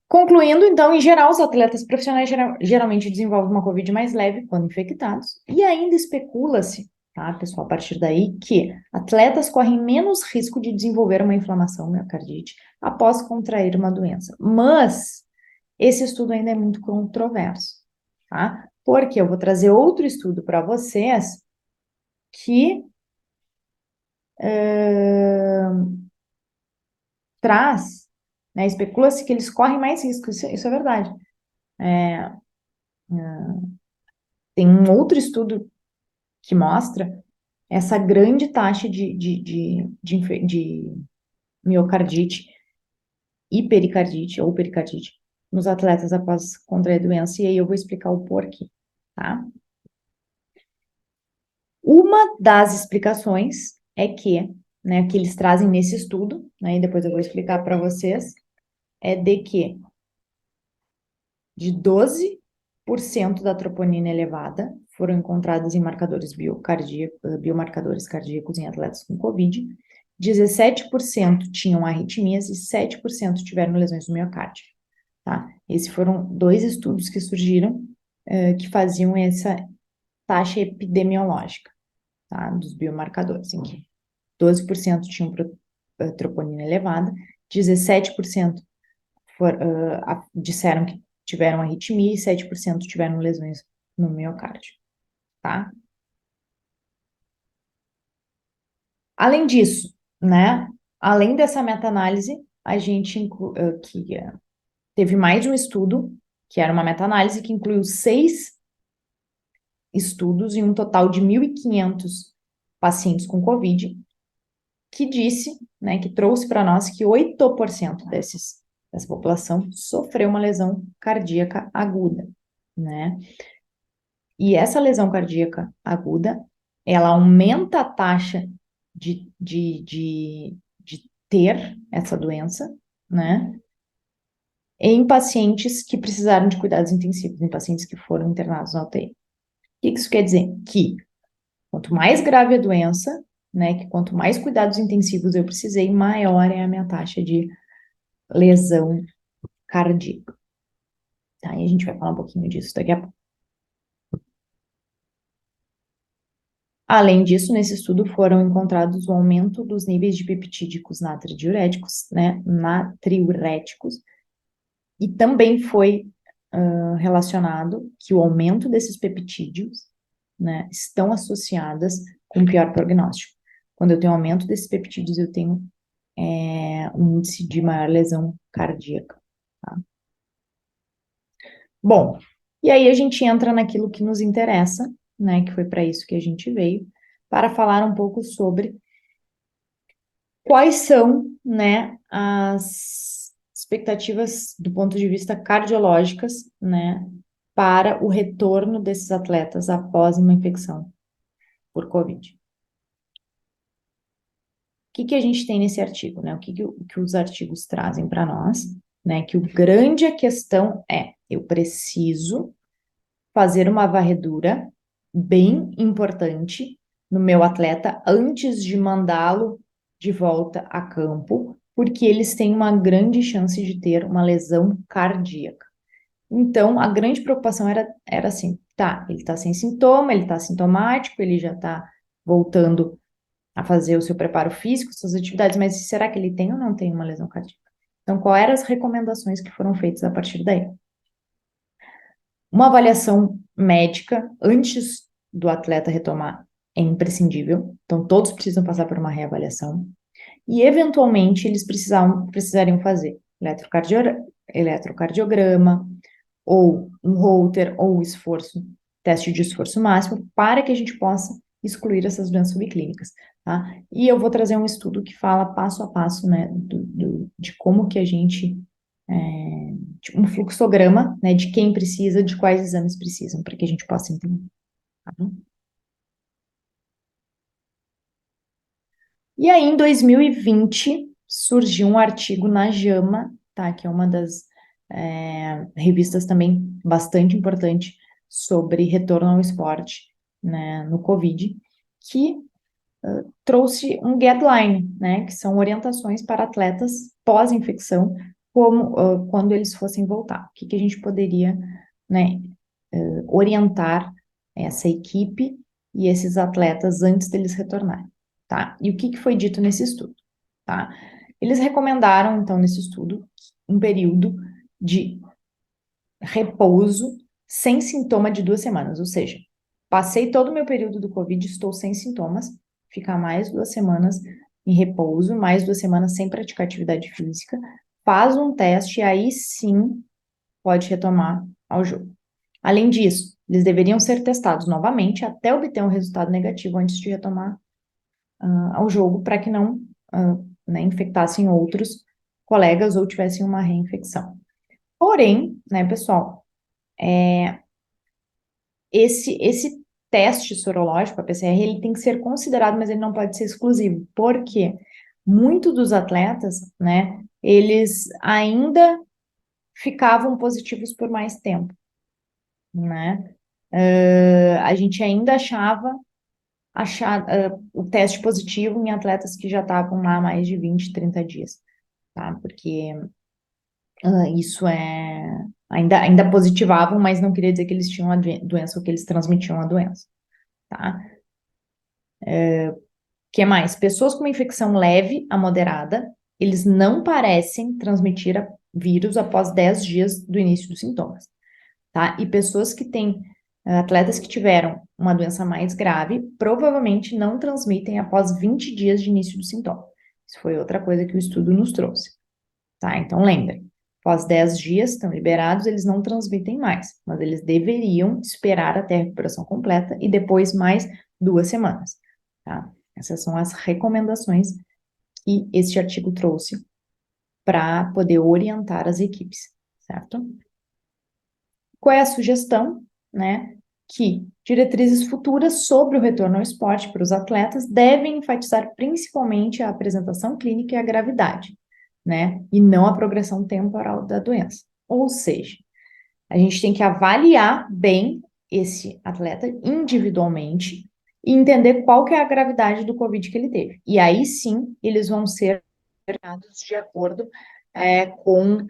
Concluindo, então, em geral, os atletas profissionais geralmente desenvolvem uma COVID mais leve quando infectados, e ainda especula-se, tá, pessoal, a partir daí, que atletas correm menos risco de desenvolver uma inflamação miocardite após contrair uma doença. Mas esse estudo ainda é muito controverso, tá? Porque eu vou trazer outro estudo para vocês que traz, né, especula-se que eles correm mais risco, isso é verdade. Tem um outro estudo que mostra essa grande taxa de miocardite e pericardite, ou pericardite, nos atletas após contrair a doença, e aí eu vou explicar o porquê, tá? Uma das explicações é que, né, que eles trazem nesse estudo, né, e depois eu vou explicar para vocês, é de que de 12% da troponina elevada foram encontrados em marcadores biomarcadores cardíacos em atletas com COVID, 17% tinham arritmias e 7% tiveram lesões no miocárdio, tá? Esses foram dois estudos que surgiram que faziam essa taxa epidemiológica, tá? Dos biomarcadores, em que 12% tinham troponina elevada, 17% disseram que tiveram arritmia e 7% tiveram lesões no miocárdio, tá? Além disso, né? Além dessa meta-análise, a gente teve mais um estudo, que era uma meta-análise que incluiu 6 estudos em um total de 1.500 pacientes com COVID, que disse, né, que trouxe para nós que 8% dessa população sofreu uma lesão cardíaca aguda, né? E essa lesão cardíaca aguda, ela aumenta a taxa de ter essa doença, né? Em pacientes que precisaram de cuidados intensivos, em pacientes que foram internados na UTI. O que isso quer dizer? Que quanto mais grave a doença, né, que quanto mais cuidados intensivos eu precisei, maior é a minha taxa de lesão cardíaca. Tá? E a gente vai falar um pouquinho disso daqui a pouco. Além disso, nesse estudo foram encontrados o aumento dos níveis de peptídicos natridiuréticos, né, natriuréticos, e também foi relacionado que o aumento desses peptídeos, né, estão associadas com pior prognóstico. Quando eu tenho aumento desses peptídeos, eu tenho um índice de maior lesão cardíaca. Tá? Bom, e aí a gente entra naquilo que nos interessa, né, que foi para isso que a gente veio, para falar um pouco sobre quais são, né, as expectativas do ponto de vista cardiológicas, né, para o retorno desses atletas após uma infecção por COVID. O que a gente tem nesse artigo, né? O que os artigos trazem para nós, né? Que o grande questão é, eu preciso fazer uma varredura bem importante no meu atleta antes de mandá-lo de volta a campo, porque eles têm uma grande chance de ter uma lesão cardíaca. Então, a grande preocupação era assim, tá, ele tá sem sintoma, ele tá sintomático, ele já tá voltando a fazer o seu preparo físico, suas atividades, mas será que ele tem ou não tem uma lesão cardíaca? Então, quais eram as recomendações que foram feitas a partir daí? Uma avaliação médica antes do atleta retomar é imprescindível, então todos precisam passar por uma reavaliação, e eventualmente eles precisariam fazer eletrocardiograma, ou um Holter, ou teste de esforço máximo, para que a gente possa excluir essas doenças subclínicas, tá? E eu vou trazer um estudo que fala passo a passo, né, de como que a gente, um fluxograma, né, de quem precisa, de quais exames precisam, para que a gente possa entender, tá bom? E aí, em 2020, surgiu um artigo na JAMA, tá, que é uma das revistas também bastante importante sobre retorno ao esporte, né, no COVID, que trouxe um guideline, né, que são orientações para atletas pós-infecção, como quando eles fossem voltar. O que a gente poderia, né, orientar essa equipe e esses atletas antes deles retornarem, tá? E o que foi dito nesse estudo, tá? Eles recomendaram, então, nesse estudo, um período de repouso sem sintoma de 2 semanas, ou seja, passei todo o meu período do COVID, estou sem sintomas, ficar mais 2 semanas em repouso, mais 2 semanas sem praticar atividade física, faz um teste e aí sim pode retomar ao jogo. Além disso, eles deveriam ser testados novamente até obter um resultado negativo antes de retomar ao jogo, para que não né, infectassem outros colegas ou tivessem uma reinfecção. Porém, né, pessoal, esse teste sorológico, a PCR, ele tem que ser considerado, mas ele não pode ser exclusivo. Por quê? Muitos dos atletas, né, eles ainda ficavam positivos por mais tempo, né? A gente ainda o teste positivo em atletas que já estavam lá há mais de 20, 30 dias, tá? Porque isso ainda positivavam, mas não queria dizer que eles tinham a doença ou que eles transmitiam a doença, tá? Que mais? Pessoas com uma infecção leve a moderada, eles não parecem transmitir vírus após 10 dias do início dos sintomas, tá? E pessoas que têm, atletas que tiveram uma doença mais grave, provavelmente não transmitem após 20 dias de início do sintoma. Isso foi outra coisa que o estudo nos trouxe, tá? Então, lembrem, após 10 dias estão liberados, eles não transmitem mais, mas eles deveriam esperar até a recuperação completa e depois mais 2 semanas, tá? Essas são as recomendações que este artigo trouxe para poder orientar as equipes, certo? Qual é a sugestão, né? Que diretrizes futuras sobre o retorno ao esporte para os atletas devem enfatizar principalmente a apresentação clínica e a gravidade, né? E não a progressão temporal da doença. Ou seja, a gente tem que avaliar bem esse atleta individualmente e entender qual que é a gravidade do COVID que ele teve. E aí sim, eles vão ser tratados de acordo com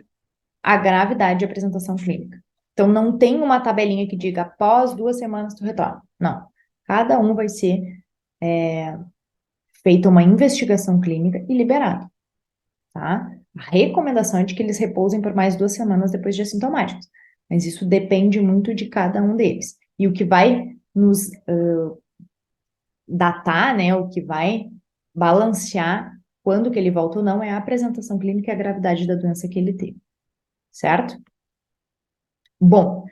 a gravidade de apresentação clínica. Então, não tem uma tabelinha que diga após 2 semanas tu retorna. Não. Cada um vai ser feita uma investigação clínica e liberado, tá? A recomendação é de que eles repousem por mais 2 semanas depois de assintomáticos. Mas isso depende muito de cada um deles. E o que vai nos datar, né, o que vai balancear quando que ele volta ou não é a apresentação clínica e a gravidade da doença que ele teve, certo? Bom,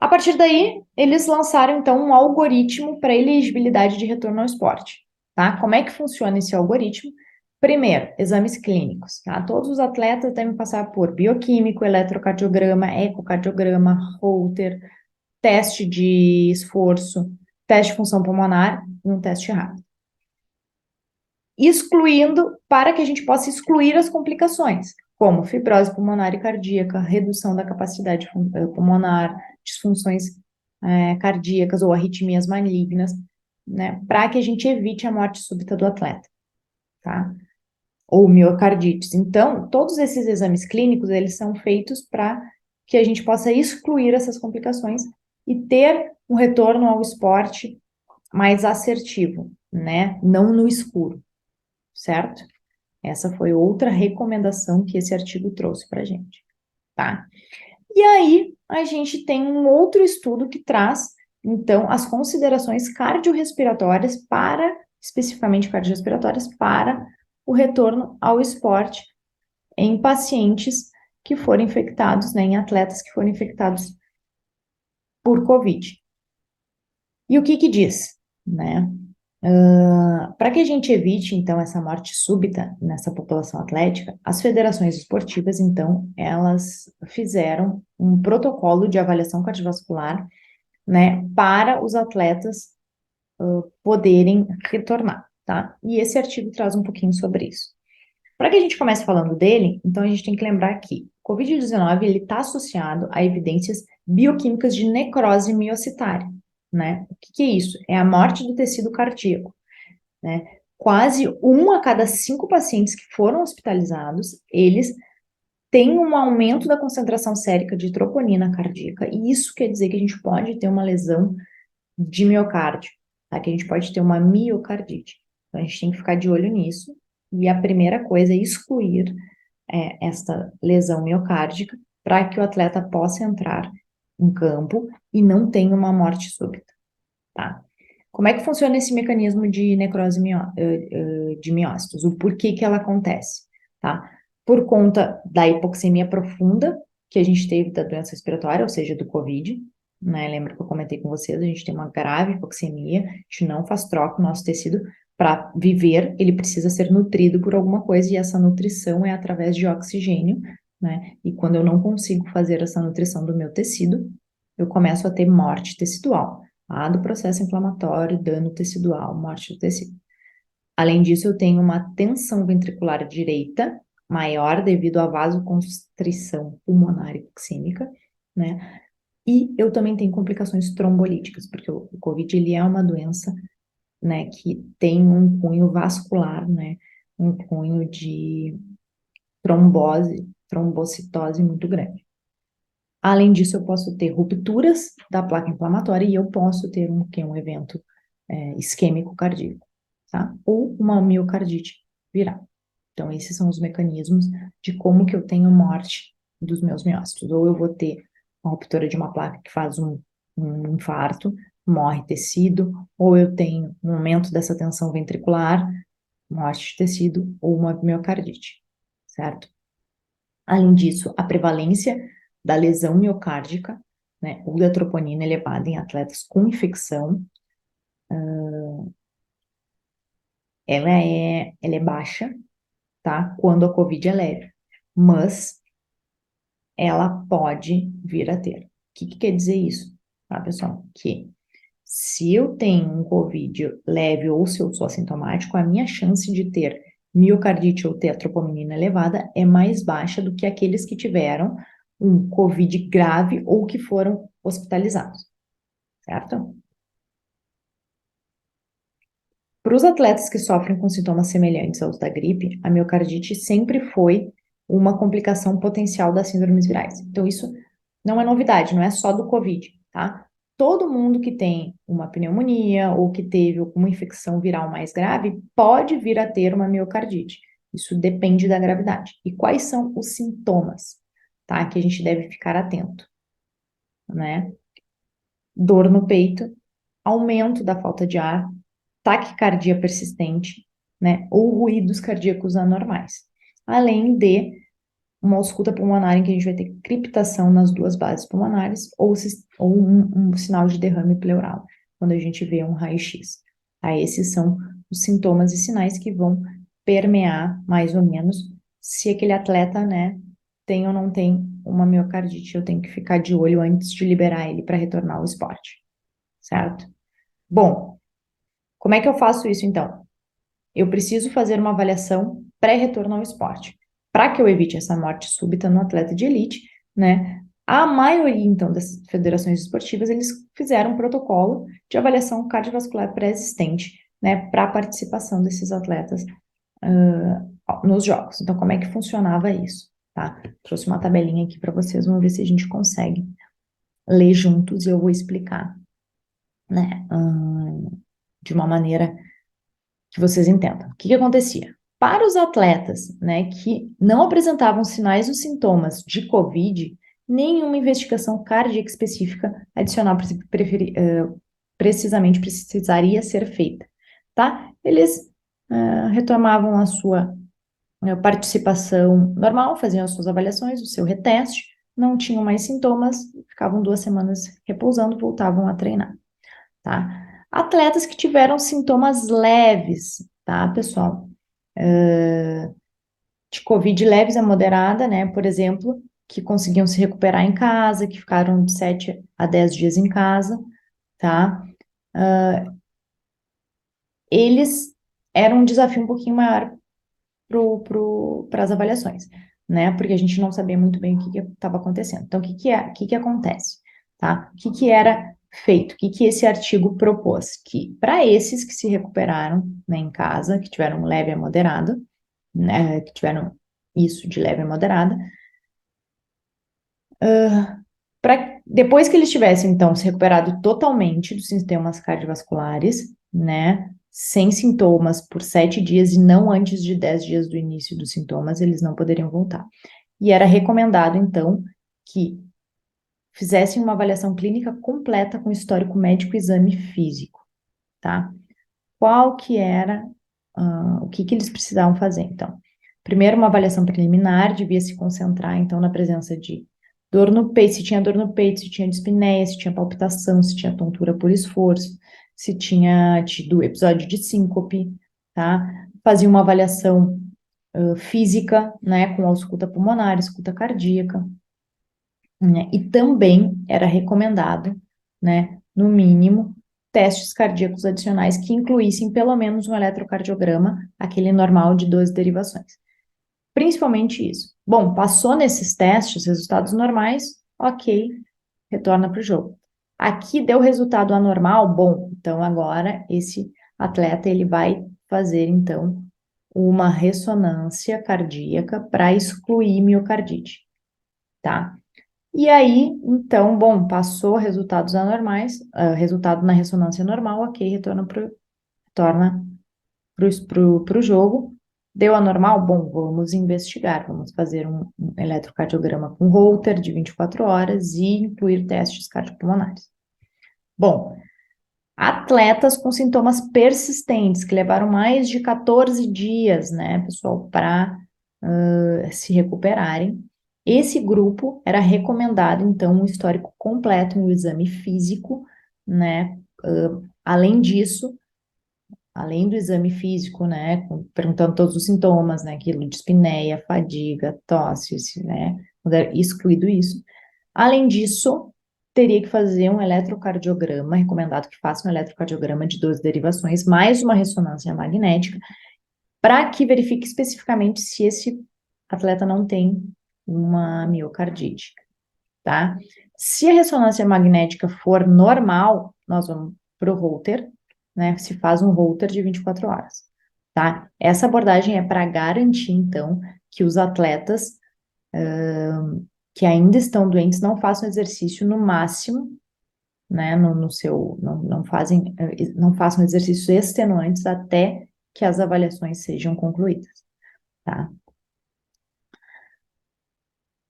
a partir daí, eles lançaram então um algoritmo para elegibilidade de retorno ao esporte, tá? Como é que funciona esse algoritmo? Primeiro, exames clínicos, tá? Todos os atletas devem passar por bioquímico, eletrocardiograma, ecocardiograma, Holter, teste de esforço, teste de função pulmonar e um teste rápido. Excluindo, para que a gente possa excluir as complicações, como fibrose pulmonar e cardíaca, redução da capacidade pulmonar, disfunções cardíacas ou arritmias malignas, né, para que a gente evite a morte súbita do atleta, tá? Ou miocardites. Então, todos esses exames clínicos, eles são feitos para que a gente possa excluir essas complicações e ter um retorno ao esporte mais assertivo, né? Não no escuro, certo? Essa foi outra recomendação que esse artigo trouxe para a gente, tá? E aí, a gente tem um outro estudo que traz, então, as considerações cardiorrespiratórias para, especificamente cardiorrespiratórias, para o retorno ao esporte em pacientes que foram infectados, né, em atletas que foram infectados por COVID. E o que que diz, né? Para que a gente evite, então, essa morte súbita nessa população atlética, as federações esportivas, então, elas fizeram um protocolo de avaliação cardiovascular, né, para os atletas poderem retornar, tá? E esse artigo traz um pouquinho sobre isso. Para que a gente comece falando dele, então a gente tem que lembrar que o COVID-19 ele está associado a evidências bioquímicas de necrose miocitária, né? O que que é isso? É a morte do tecido cardíaco, né? Quase 1 a cada 5 pacientes que foram hospitalizados, eles têm um aumento da concentração sérica de troponina cardíaca, e isso quer dizer que a gente pode ter uma lesão de miocárdio, tá? Que a gente pode ter uma miocardite. Então, a gente tem que ficar de olho nisso, e a primeira coisa é excluir esta lesão miocárdica para que o atleta possa entrar em campo e não tenha uma morte súbita, tá? Como é que funciona esse mecanismo de necrose de miócitos? O porquê que ela acontece, tá? Por conta da hipoxemia profunda que a gente teve da doença respiratória, ou seja, do COVID, né? Lembra que eu comentei com vocês, a gente tem uma grave hipoxemia, a gente não faz troca, o nosso tecido, para viver, ele precisa ser nutrido por alguma coisa, e essa nutrição é através de oxigênio, né? E quando eu não consigo fazer essa nutrição do meu tecido, eu começo a ter morte tecidual. Do processo inflamatório, dano tecidual, morte do tecido. Além disso, eu tenho uma tensão ventricular direita maior devido à vasoconstrição pulmonar hipoxêmica, né? E eu também tenho complicações trombolíticas, porque o COVID ele é uma doença, né, que tem um cunho vascular, né, um cunho de trombose, trombocitose muito grande. Além disso, eu posso ter rupturas da placa inflamatória e eu posso ter um evento isquêmico cardíaco, tá? Ou uma miocardite viral. Então, esses são os mecanismos de como que eu tenho morte dos meus miócitos. Ou eu vou ter uma ruptura de uma placa que faz um infarto, morre tecido, ou eu tenho um aumento dessa tensão ventricular, morte de tecido, ou uma miocardite, certo? Além disso, a prevalência da lesão miocárdica, né, ou da troponina elevada em atletas com infecção, ela é baixa, tá? Quando a COVID é leve, mas ela pode vir a ter. O que quer dizer isso, tá, pessoal? Que se eu tenho um COVID leve ou se eu sou assintomático, a minha chance de ter miocardite ou ter a troponina elevada é mais baixa do que aqueles que tiveram um COVID grave ou que foram hospitalizados, certo? Para os atletas que sofrem com sintomas semelhantes aos da gripe, a miocardite sempre foi uma complicação potencial das síndromes virais. Então, isso não é novidade, não é só do COVID, tá? Todo mundo que tem uma pneumonia ou que teve uma infecção viral mais grave pode vir a ter uma miocardite. Isso depende da gravidade. E quais são os sintomas, tá? Que a gente deve ficar atento, né? Dor no peito, aumento da falta de ar, taquicardia persistente, né, ou ruídos cardíacos anormais, além de uma ausculta pulmonar em que a gente vai ter criptação nas duas bases pulmonares ou um sinal de derrame pleural, quando a gente vê um raio-x. Aí esses são os sintomas e sinais que vão permear mais ou menos se aquele atleta, né, tem ou não tem uma miocardite. Eu tenho que ficar de olho antes de liberar ele para retornar ao esporte, certo? Bom, como é que eu faço isso então? Eu preciso fazer uma avaliação pré-retorno ao esporte, para que eu evite essa morte súbita no atleta de elite, né? A maioria, então, das federações esportivas, eles fizeram um protocolo de avaliação cardiovascular pré-existente, né, para a participação desses atletas nos jogos. Então, como é que funcionava isso, tá? Trouxe uma tabelinha aqui para vocês, vamos ver se a gente consegue ler juntos e eu vou explicar, né, de uma maneira que vocês entendam. O que acontecia? Para os atletas, né, que não apresentavam sinais ou sintomas de COVID, nenhuma investigação cardíaca específica adicional precisamente precisaria ser feita, tá? Eles retomavam a sua participação normal, faziam as suas avaliações, o seu reteste, não tinham mais sintomas, ficavam 2 semanas repousando, voltavam a treinar, tá? Atletas que tiveram sintomas leves, tá, pessoal? De COVID leves a moderada, né? Por exemplo, que conseguiam se recuperar em casa, que ficaram de 7 a 10 dias em casa, tá? Eles eram um desafio um pouquinho maior para as avaliações, né? Porque a gente não sabia muito bem o que estava acontecendo. Então, o que acontece, tá? O que era feito? O que esse artigo propôs? Que para esses que se recuperaram, né, em casa, que tiveram leve a moderada, né, que tiveram isso de leve a moderada, depois que eles tivessem, então, se recuperado totalmente dos sistemas cardiovasculares, né, sem sintomas por 7 dias e não antes de 10 dias do início dos sintomas, eles não poderiam voltar. E era recomendado, então, que fizessem uma avaliação clínica completa com histórico médico e exame físico, tá? Qual que era, o que eles precisavam fazer, então? Primeiro, uma avaliação preliminar, devia se concentrar, então, na presença de dor no peito, se tinha dor no peito, se tinha dispneia, se tinha palpitação, se tinha tontura por esforço, se tinha tido episódio de síncope, tá? Fazia uma avaliação física, né, com ausculta pulmonar, escuta cardíaca, né? E também era recomendado, né, no mínimo, testes cardíacos adicionais que incluíssem pelo menos um eletrocardiograma, aquele normal de 12 derivações. Principalmente isso. Bom, passou nesses testes, resultados normais, ok, retorna para o jogo. Aqui deu resultado anormal, bom, então agora esse atleta ele vai fazer então uma ressonância cardíaca para excluir miocardite, tá? E aí, então, bom, passou resultados anormais, resultado na ressonância normal, ok, retorna pro jogo. Deu anormal? Bom, vamos investigar, vamos fazer um eletrocardiograma com Holter de 24 horas e incluir testes cardiopulmonares. Bom, atletas com sintomas persistentes, que levaram mais de 14 dias, né, pessoal, para se recuperarem. Esse grupo era recomendado, então, um histórico completo no exame físico, né? Além disso, além do exame físico, né, perguntando todos os sintomas, né, aquilo de dispneia, fadiga, tosse, né, excluído isso. Além disso, teria que fazer um eletrocardiograma, recomendado que faça um eletrocardiograma de 12 derivações, mais uma ressonância magnética, para que verifique especificamente se esse atleta não tem uma miocardite, tá? Se a ressonância magnética for normal, nós vamos para o Holter, né? Se faz um Holter de 24 horas, tá? Essa abordagem é para garantir, então, que os atletas que ainda estão doentes não façam exercício no máximo, né? No seu, não façam exercícios extenuantes até que as avaliações sejam concluídas, tá?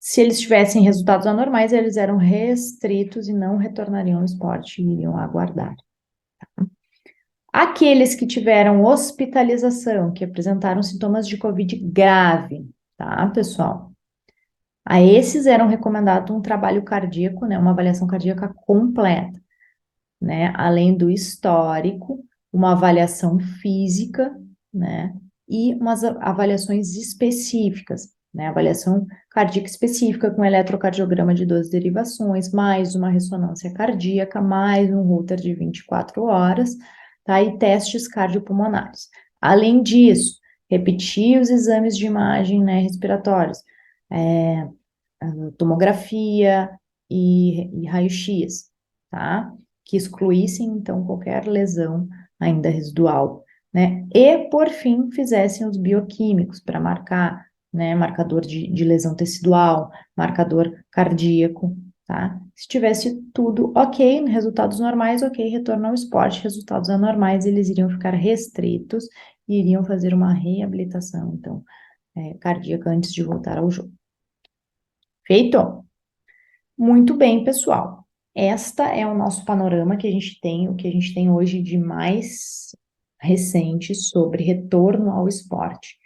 Se eles tivessem resultados anormais, eles eram restritos e não retornariam ao esporte e iriam aguardar. Aqueles que tiveram hospitalização, que apresentaram sintomas de Covid grave, tá, pessoal? A esses eram recomendados um trabalho cardíaco, né, uma avaliação cardíaca completa, né, além do histórico, uma avaliação física, né, e umas avaliações específicas, né, avaliação cardíaca específica com eletrocardiograma de 12 derivações, mais uma ressonância cardíaca, mais um Holter de 24 horas, tá, e testes cardiopulmonares. Além disso, repetir os exames de imagem, né, respiratórios, tomografia e raio-x, tá? Que excluíssem, então, qualquer lesão ainda residual, né? E, por fim, fizessem os bioquímicos para marcar, né? Marcador de lesão tecidual, marcador cardíaco, tá? Se tivesse tudo ok, resultados normais, ok, retorno ao esporte, resultados anormais, eles iriam ficar restritos e iriam fazer uma reabilitação, então, cardíaca antes de voltar ao jogo. Feito? Muito bem, pessoal. Esta é o nosso panorama que a gente tem, o que a gente tem hoje de mais recente sobre retorno ao esporte.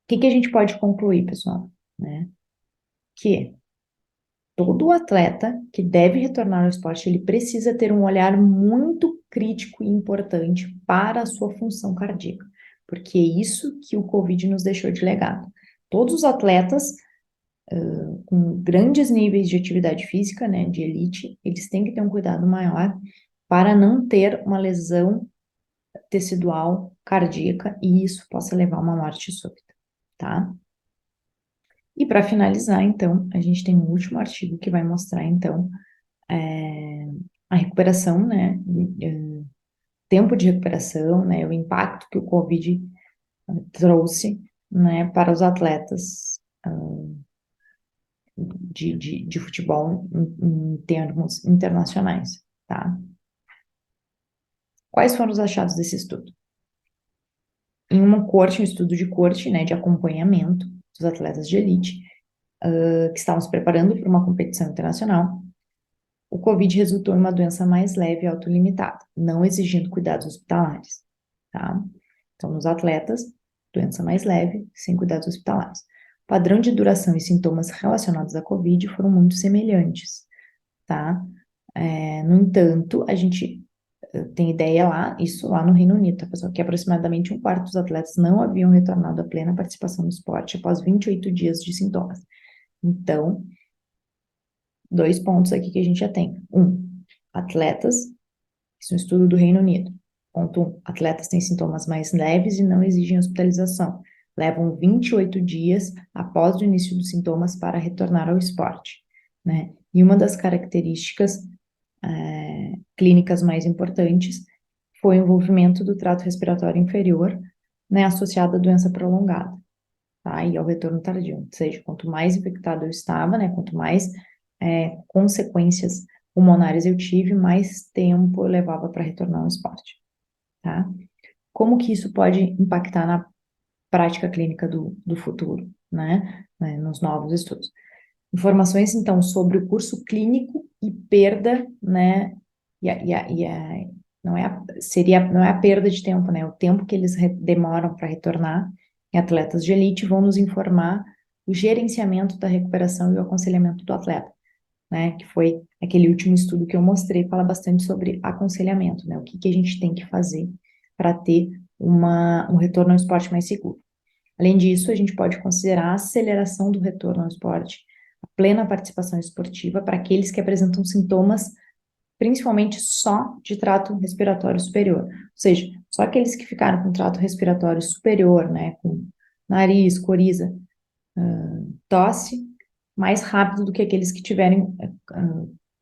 O que que a gente pode concluir, pessoal? Né? Que todo atleta que deve retornar ao esporte, ele precisa ter um olhar muito crítico e importante para a sua função cardíaca, porque é isso que o Covid nos deixou de legado. Todos os atletas com grandes níveis de atividade física, né, de elite, eles têm que ter um cuidado maior para não ter uma lesão tecidual cardíaca e isso possa levar a uma morte súbita, tá? E para finalizar, então, a gente tem um último artigo que vai mostrar, então, a recuperação, né, tempo de recuperação, né, o impacto que o COVID trouxe, né, para os atletas de futebol em termos internacionais, tá? Quais foram os achados desse estudo? Em uma corte, um estudo de corte, né, de acompanhamento dos atletas de elite, que estavam se preparando para uma competição internacional, o COVID resultou em uma doença mais leve e autolimitada, não exigindo cuidados hospitalares, tá? Então, nos atletas, doença mais leve, sem cuidados hospitalares. O padrão de duração e sintomas relacionados à COVID foram muito semelhantes, tá? No entanto, a gente tem ideia lá, isso lá no Reino Unido, tá, pessoal? Que aproximadamente um quarto dos atletas não haviam retornado à plena participação no esporte após 28 dias de sintomas. Então, 2 pontos aqui que a gente já tem. Atletas, isso é um estudo do Reino Unido. Ponto 1, atletas têm sintomas mais leves e não exigem hospitalização. Levam 28 dias após o início dos sintomas para retornar ao esporte, né? E uma das características clínicas mais importantes foi o envolvimento do trato respiratório inferior, né, associado à doença prolongada, tá? E ao retorno tardio. Ou seja, quanto mais infectado eu estava, né, quanto mais consequências pulmonares eu tive, mais tempo eu levava para retornar ao esporte, tá? Como que isso pode impactar prática clínica do futuro, né, nos novos estudos. Informações, então, sobre o curso clínico e perda, né, não é a perda de tempo, né, o tempo que eles demoram para retornar em atletas de elite vão nos informar o gerenciamento da recuperação e o aconselhamento do atleta, né, que foi aquele último estudo que eu mostrei, fala bastante sobre aconselhamento, né, o que a gente tem que fazer para ter um retorno ao esporte mais seguro. Além disso, a gente pode considerar a aceleração do retorno ao esporte, a plena participação esportiva para aqueles que apresentam sintomas, principalmente só de trato respiratório superior. Ou seja, só aqueles que ficaram com trato respiratório superior, né, com nariz, coriza, tosse, mais rápido do que aqueles que tiverem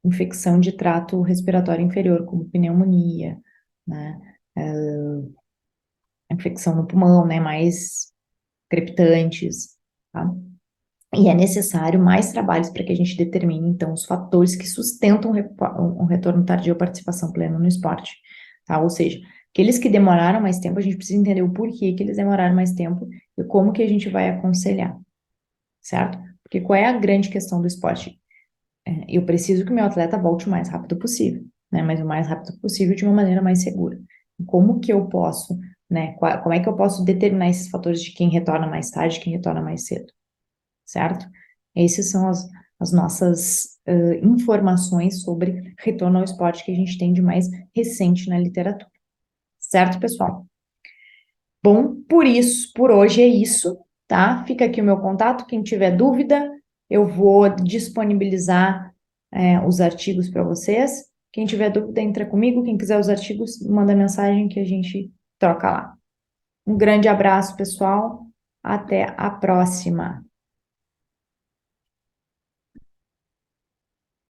infecção de trato respiratório inferior, como pneumonia, né, infecção no pulmão, né, mais crepitantes, tá? E é necessário mais trabalhos para que a gente determine, então, os fatores que sustentam um retorno tardio à participação plena no esporte, tá? Ou seja, aqueles que demoraram mais tempo, a gente precisa entender o porquê que eles demoraram mais tempo e como que a gente vai aconselhar, certo? Porque qual é a grande questão do esporte? Eu preciso que o meu atleta volte o mais rápido possível, né? Mas o mais rápido possível de uma maneira mais segura. Como que eu posso, né? Como é que eu posso determinar esses fatores de quem retorna mais tarde, quem retorna mais cedo, certo? Essas são as nossas informações sobre retorno ao esporte que a gente tem de mais recente na literatura, certo, pessoal? Bom, por hoje é isso, tá? Fica aqui o meu contato. Quem tiver dúvida, eu vou disponibilizar os artigos para vocês. Quem tiver dúvida, entra comigo. Quem quiser os artigos, manda mensagem que a gente troca lá. Um grande abraço, pessoal. Até a próxima.